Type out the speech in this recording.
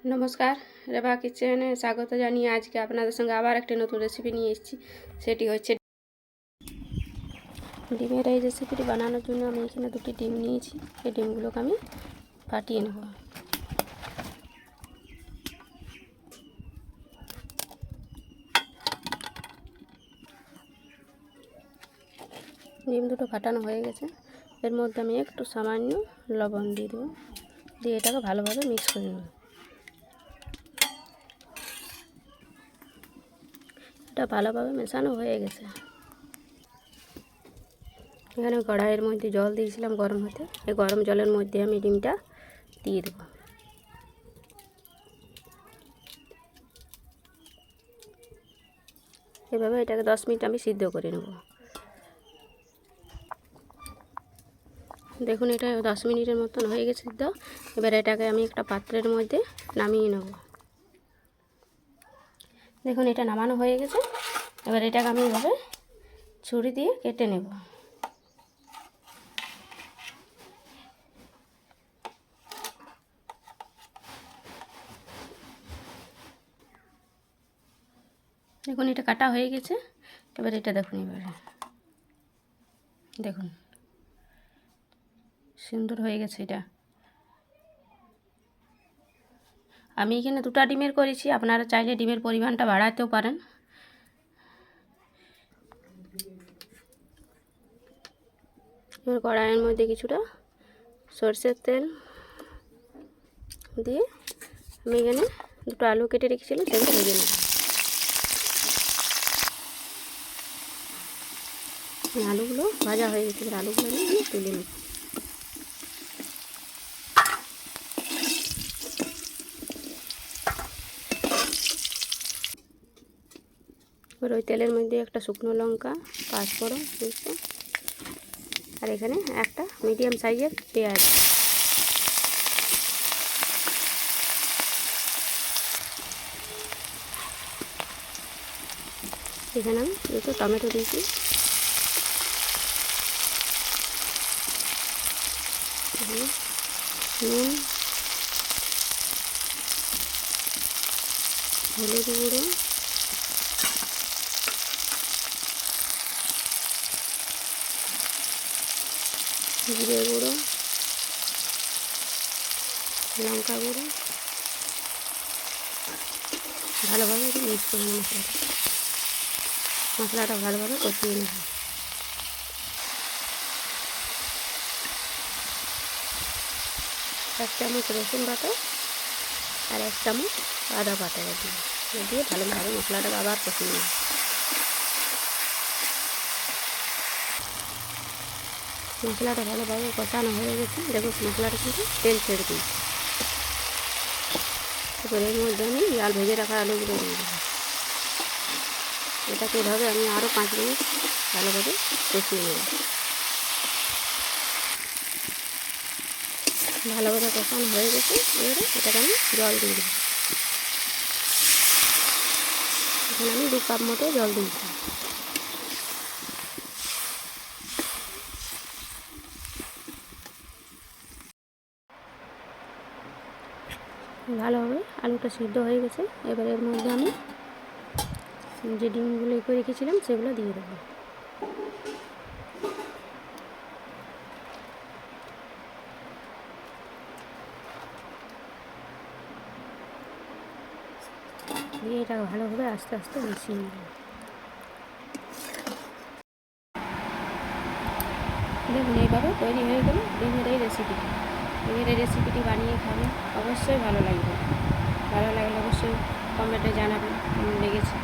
নমস্কার, রেবা কিচেনে স্বাগত জানিয়ে আজকে আপনাদের সঙ্গে আবার একটা নতুন রেসিপি নিয়ে এসেছি। সেটি হচ্ছে ডিমের। এই রেসিপিটি বানানোর জন্য আমি এখানে দুটি ডিম নিয়েছি। এই ডিমগুলোকে আমি ফাটিয়ে নেব। ডিম দুটো ফাটানো হয়ে গেছে। এর মধ্যে আমি একটু সামান্য লবণ দিয়ে দেবো, দিয়ে এটাকে ভালোভাবে মিক্স করে নেব। এটা ভালোভাবে মেশানো হয়ে গেছে। এখানে কড়াইয়ের মধ্যে জল দিয়েছিলাম গরম হতে। এই গরম জলের মধ্যে আমি ডিমটা দিয়ে দেবো। এভাবে এটাকে 10 মিনিট আমি সিদ্ধ করে নেব। দেখুন, এটা 10 মিনিটের মতন হয়ে গেছে সিদ্ধ। এবার এটাকে আমি একটা পাত্রের মধ্যে নামিয়ে নেব। দেখুন, এটা নামানো হয়ে গেছে। এবার এটাকে আমি এভাবে ছুরি দিয়ে কেটে নেব। দেখুন, এটা কাটা হয়ে গেছে। এবার এটা দেখুন, এবারে দেখুন সুন্দর হয়ে গেছে। এটা আমি এখানে 2টা ডিমের করেছি, আপনারা চাইলে ডিমের পরিমাণটা বাড়াতেও পারেন। এবার কড়াইয়ের মধ্যে কিছুটা সরষের তেল দিয়ে আমি এখানে 2টো আলু কেটে রেখেছিলাম, সেগুলো ভেজে নেব। আলুগুলো ভাজা হয়ে গেছে। এবার আলুগুলো আমি তুলে নেব। এবার ওই তেলের মধ্যে একটা শুকনো লঙ্কা, পাঁচফোড়ন, আর এখানে একটা মিডিয়াম সাইজের পেঁয়াজ, এখানে আমি 2টো টমেটো দিয়েছি। নুন, হলুদ গুঁড়ো, জিরে গুঁড়ো, লঙ্কা গুঁড়ো, ভালোভাবে মিক্স করে নেব। মশলাটা ভালোভাবে কষিয়ে নেব। 1 চামচ রসুন বাটা আর 1 চামচ আদা বাটা দিয়ে ভালোভাবে মশলাটাকে আবার কষিয়ে নেব। মশলাটা ভালোভাবে কষানো হয়ে গেছে। দেখুন, মশলাটা কিন্তু তেল ছেড়ে দিয়েছে। এবার এর মধ্যে আমি লাল ভেজে রাখা আলুগুলো দিয়ে দেবো। এটাকে এভাবে আমি আরও 5 মিনিট ভালোভাবে কষিয়ে নেব। ভালোভাবে কষানো হয়ে গেছে। এবারে এটাকে আমি জল দিয়ে দেবো। এখানে আমি 2 কাপ মতো জল দিয়েছি। ভালোভাবে আলুটা সিদ্ধ হয়ে গেছে। এবার এর মধ্যে আমি যে ডিমগুলো করে রেখেছিলাম সেগুলো দিয়ে দেবো। দিয়ে এটা ভালোভাবে আস্তে আস্তে মিশিয়ে নেব। দেখুন, এইভাবে তৈরি হয়ে গেল ডিমের এই রেসিপিটি। ডিমের এই রেসিপিটি বানিয়ে খাবেন, অবশ্যই ভালো লাগবে। ভালো লাগলে অবশ্যই কমেন্টে জানাবেন কেমন লেগেছে।